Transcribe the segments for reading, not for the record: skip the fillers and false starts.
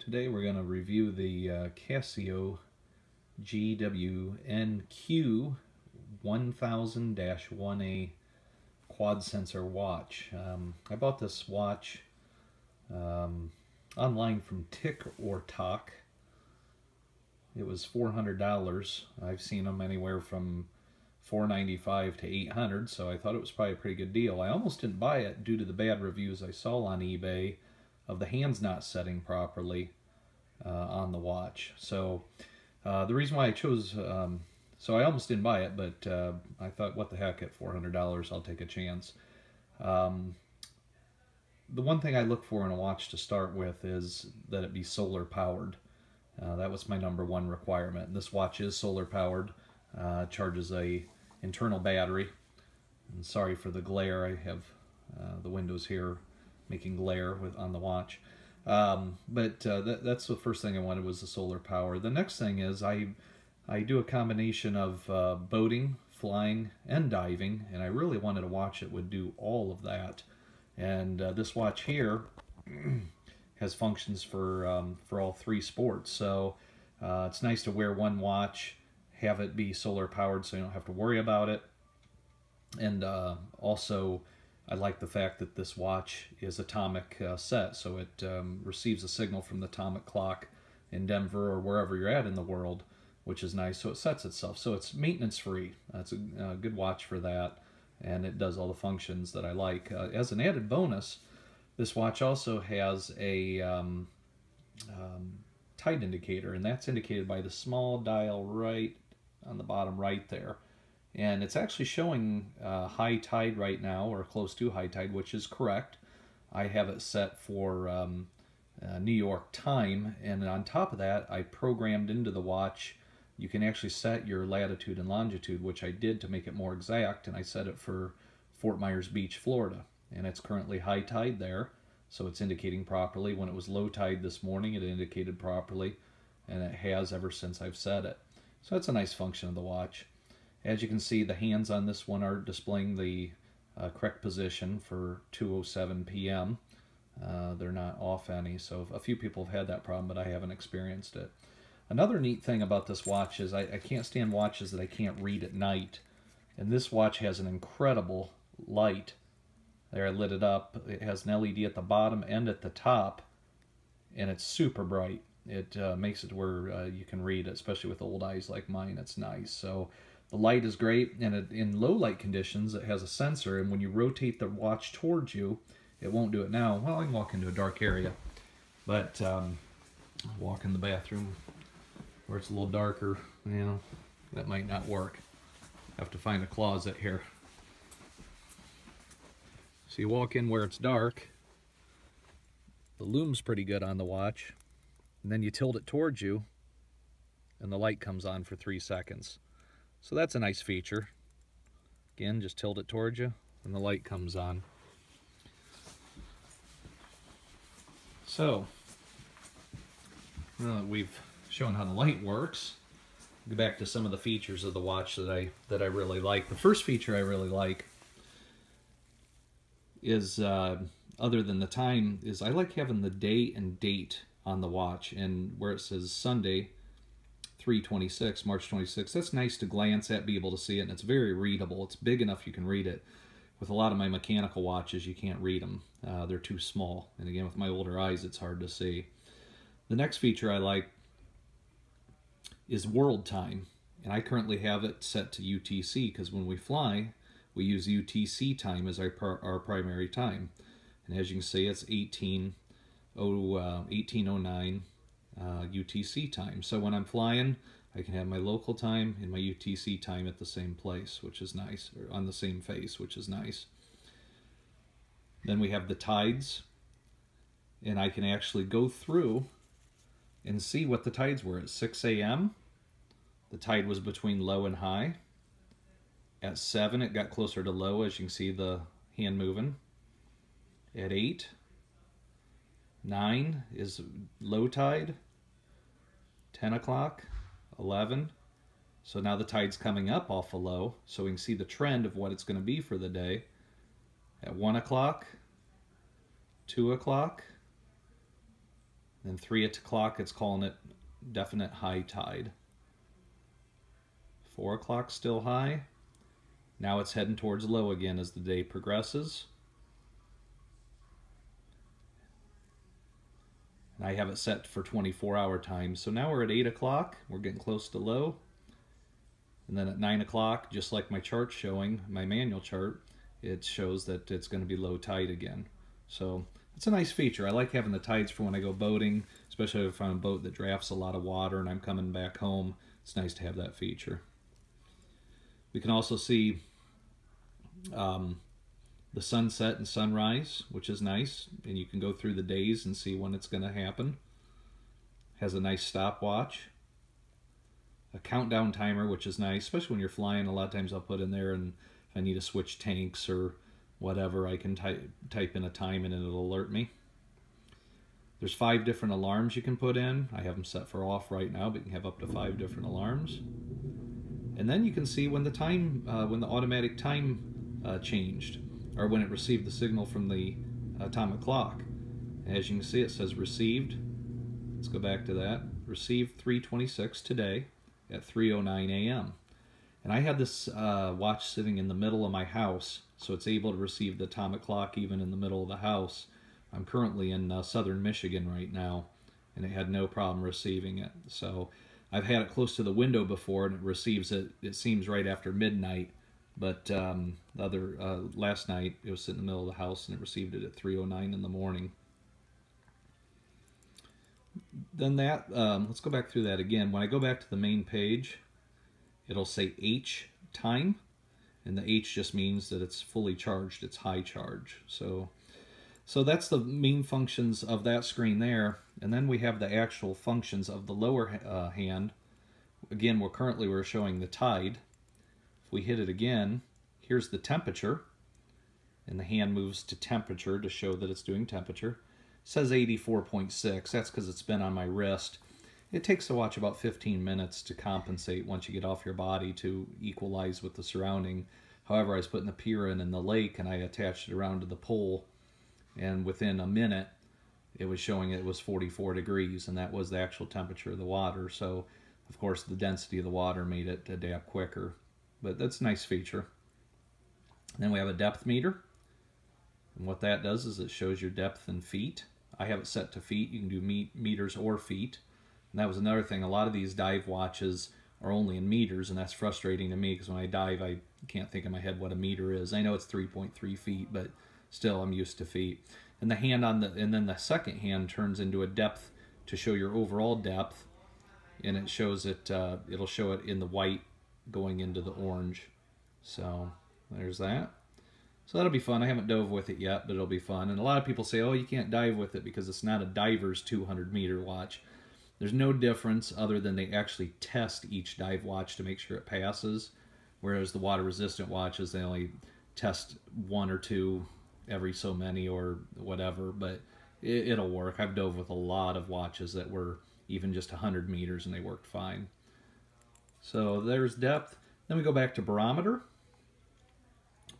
Today we're going to review the Casio GWNQ1000-1A quad sensor watch. I bought this watch online from Tick or Talk. It was $400. I've seen them anywhere from $495 to $800, so I thought it was probably a pretty good deal. I almost didn't buy it due to the bad reviews I saw on eBay of the hands not setting properly on the watch. So the reason why I chose, so I almost didn't buy it, but I thought, what the heck, at $400 I'll take a chance. The one thing I look for in a watch to start with is that it be solar powered. That was my #1 requirement. This watch is solar powered, charges a internal battery. And sorry for the glare, I have the windows here making glare on the watch. That's the first thing I wanted, was the solar power. The next thing is I do a combination of boating, flying, and diving, and I really wanted a watch that would do all of that. And this watch here has functions for all three sports. So it's nice to wear one watch, have it be solar powered so you don't have to worry about it. And also I like the fact that this watch is atomic set, so it receives a signal from the atomic clock in Denver or wherever you're at in the world, which is nice. So it sets itself, so it's maintenance free. It's a good watch for that, and it does all the functions that I like. As an added bonus, this watch also has a tide indicator, and that's indicated by the small dial right on the bottom right there. And it's actually showing high tide right now, or close to high tide, which is correct. I have it set for New York time, and on top of that, I programmed into the watch, you can actually set your latitude and longitude, which I did to make it more exact, and I set it for Fort Myers Beach, Florida. And it's currently high tide there, so it's indicating properly. When it was low tide this morning, it indicated properly, and it has ever since I've set it. So that's a nice function of the watch. As you can see, the hands on this one are displaying the correct position for 2:07 p.m. They're not off any, so a few people have had that problem, but I haven't experienced it. Another neat thing about this watch is I can't stand watches that I can't read at night. And this watch has an incredible light. There, I lit it up. It has an LED at the bottom and at the top, and it's super bright. It makes it where you can read, especially with old eyes like mine. It's nice. So the light is great, and in low light conditions, it has a sensor, and when you rotate the watch towards you, it won't do it now. Well, I can walk into a dark area, but walk in the bathroom where it's a little darker, you know, that might not work. Have to find a closet here. So you walk in where it's dark, the lume's pretty good on the watch, and then you tilt it towards you, and the light comes on for 3 seconds. So that's a nice feature. Again, just tilt it towards you, and the light comes on. So, now that we've shown how the light works, go back to some of the features of the watch that I really like. The first feature I really like is, other than the time, is I like having the day and date on the watch, and where it says Sunday, 3/26, March 26th, that's nice to glance at, be able to see it, and it's very readable. It's big enough you can read it. With a lot of my mechanical watches, you can't read them. They're too small, and again, with my older eyes, it's hard to see. The next feature I like is world time, and I currently have it set to UTC, because when we fly, we use UTC time as our primary time. And as you can see, it's 1809 UTC time. So when I'm flying, I can have my local time and my UTC time at the same place, which is nice, or on the same face, which is nice. Then we have the tides, and I can actually go through and see what the tides were. At 6 a.m., the tide was between low and high. At 7, it got closer to low, as you can see the hand moving. At 8, 9 is low tide. 10 o'clock, 11. So now the tide's coming up off a low, so we can see the trend of what it's going to be for the day. At 1 o'clock, 2 o'clock, Then 3 o'clock, it's calling it definite high tide. 4 o'clock still high. Now it's heading towards low again as the day progresses. And I have it set for 24-hour time. So now we're at 8 o'clock. We're getting close to low. And then at 9 o'clock, just like my chart's showing, my manual chart, it shows that it's going to be low tide again. So it's a nice feature. I like having the tides for when I go boating, especially if I'm on a boat that drafts a lot of water and I'm coming back home. It's nice to have that feature. We can also see the sunset and sunrise, which is nice, and you can go through the days and see when it's going to happen. Has a nice stopwatch, a countdown timer, which is nice, especially when you're flying. A lot of times I'll put in there, and if I need to switch tanks or whatever, I can type in a time and it'll alert me. There's 5 different alarms you can put in. I have them set for off right now, but you can have up to 5 different alarms. And then you can see when the time, when the automatic time changed, or when it received the signal from the atomic clock. As you can see, it says received. Let's go back to that. Received 3:26 today at 3:09 a.m. And I had this watch sitting in the middle of my house, so it's able to receive the atomic clock even in the middle of the house. I'm currently in southern Michigan right now, and it had no problem receiving it. So I've had it close to the window before, and it receives it, it seems, right after midnight. But last night, it was sitting in the middle of the house, and it received it at 3:09 in the morning. Then that, let's go back through that again. When I go back to the main page, it'll say H time, and the H just means that it's fully charged, it's high charge. So that's the main functions of that screen there. And then we have the actual functions of the lower hand. Again, we're showing the tide. If we hit it again, here's the temperature, and the hand moves to temperature to show that it's doing temperature. It says 84.6. That's because it's been on my wrist. It takes the watch about 15 minutes to compensate once you get off your body to equalize with the surrounding. However, I was putting the pier in the lake, and I attached it around to the pole, and within a minute it was showing it was 44 degrees, and that was the actual temperature of the water. So of course the density of the water made it adapt quicker, but that's a nice feature. And then we have a depth meter, and what that does is it shows your depth in feet. I have it set to feet. You can do meters or feet. And that was another thing. A lot of these dive watches are only in meters, and that's frustrating to me because when I dive, I can't think in my head what a meter is. I know it's 3.3 feet, but still I'm used to feet. And the hand and then the second hand turns into a depth to show your overall depth, and it shows it. It'll show it in the white going into the orange. So there's that. So that'll be fun. I haven't dove with it yet, but it'll be fun. And a lot of people say, oh, you can't dive with it because it's not a diver's 200-meter watch. There's no difference other than they actually test each dive watch to make sure it passes, whereas the water-resistant watches, they only test 1 or 2 every so many or whatever, but it'll work. I've dove with a lot of watches that were even just 100 meters, and they worked fine. So there's depth. Then we go back to barometer.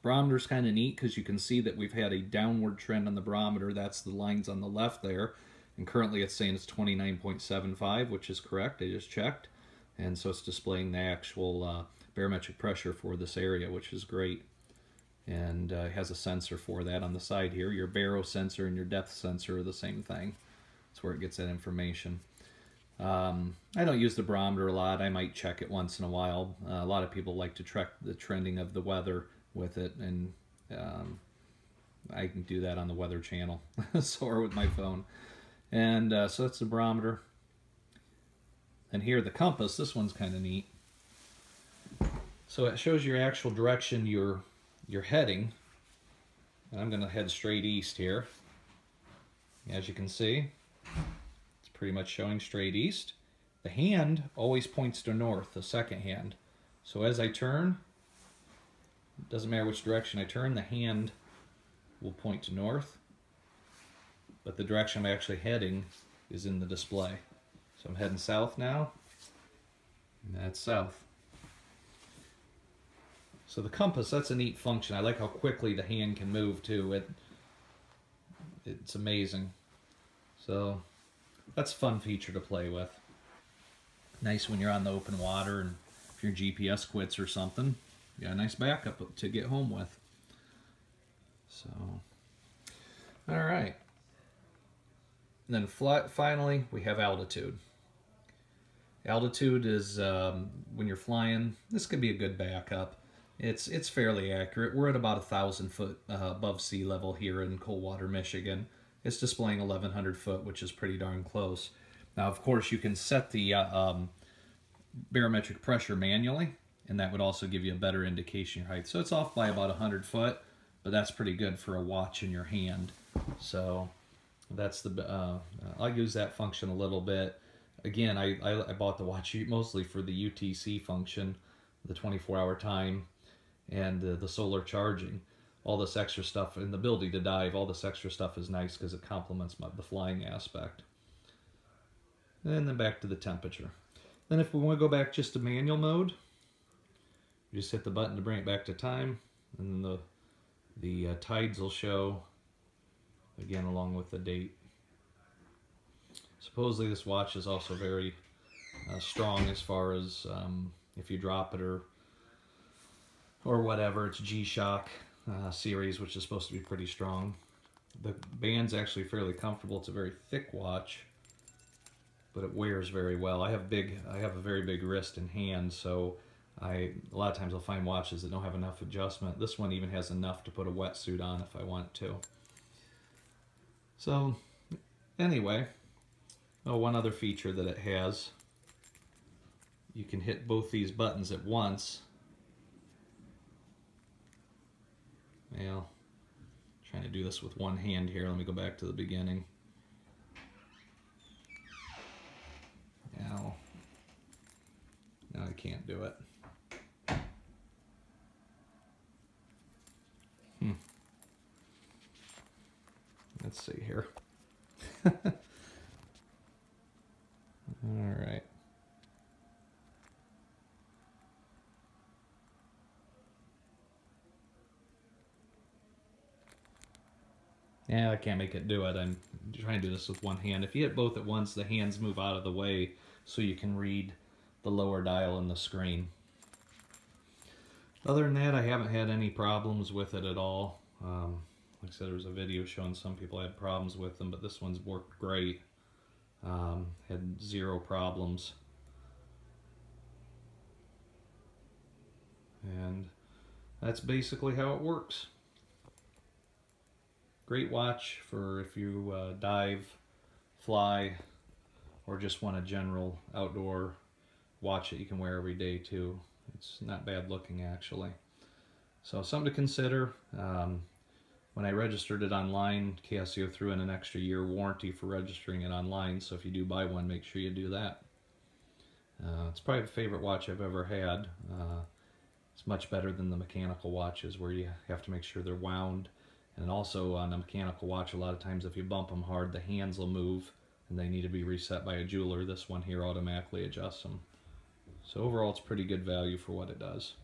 Barometer's kind of neat because you can see that we've had a downward trend on the barometer. That's the lines on the left there. And currently it's saying it's 29.75, which is correct. I just checked. And so it's displaying the actual barometric pressure for this area, which is great. And it has a sensor for that on the side here. Your baro sensor and your depth sensor are the same thing. That's where it gets that information. I don't use the barometer a lot. I might check it once in a while. A lot of people like to track the trending of the weather with it, and I can do that on the Weather Channel or with my phone. And so that's the barometer. And here the compass. This one's kind of neat. So it shows your actual direction you're heading. And I'm going to head straight east here. As you can see, it's pretty much showing straight east. The hand always points to north, the second hand. So as I turn, it doesn't matter which direction I turn, the hand will point to north, but the direction I'm actually heading is in the display. So I'm heading south now, and that's south. So the compass, that's a neat function. I like how quickly the hand can move too. It's amazing. So that's a fun feature to play with. Nice when you're on the open water and if your GPS quits or something, you got a nice backup to get home with. So, all right. And then finally, we have altitude. Altitude is when you're flying. This could be a good backup. It's fairly accurate. We're at about 1,000 foot above sea level here in Coldwater, Michigan. It's displaying 1,100 foot, which is pretty darn close. Now, of course, you can set the barometric pressure manually, and that would also give you a better indication of your height. So it's off by about 100 foot, but that's pretty good for a watch in your hand. So that's the I'll use that function a little bit. Again, I bought the watch mostly for the UTC function, the 24-hour time, and the solar charging. All this extra stuff and the ability to dive, all this extra stuff is nice because it complements the flying aspect. And then back to the temperature. Then if we want to go back just to manual mode, you just hit the button to bring it back to time, and the tides will show again along with the date. Supposedly this watch is also very strong as far as if you drop it or whatever. It's G-Shock series, which is supposed to be pretty strong. The band's actually fairly comfortable. It's a very thick watch, but it wears very well. I have a very big wrist and hand, so a lot of times I'll find watches that don't have enough adjustment. This one even has enough to put a wetsuit on if I want to. So anyway, one other feature that it has, you can hit both these buttons at once. Well, trying to do this with one hand here. Let me go back to the beginning. Now I can't do it. Let's see here. All right. Yeah, I can't make it do it. I'm trying to do this with one hand. If you hit both at once, the hands move out of the way so you can read the lower dial in the screen. Other than that, I haven't had any problems with it at all. Like I said, there was a video showing some people had problems with them, but this one's worked great. Had zero problems. And that's basically how it works. Great watch for if you dive, fly, or just want a general outdoor watch that you can wear every day too. It's not bad looking actually. So something to consider. When I registered it online, Casio threw in an extra year warranty for registering it online, so if you do buy one, make sure you do that. It's probably my favorite watch I've ever had. It's much better than the mechanical watches where you have to make sure they're wound. And also on a mechanical watch, a lot of times if you bump them hard, the hands will move and they need to be reset by a jeweler. This one here automatically adjusts them. So overall, it's pretty good value for what it does.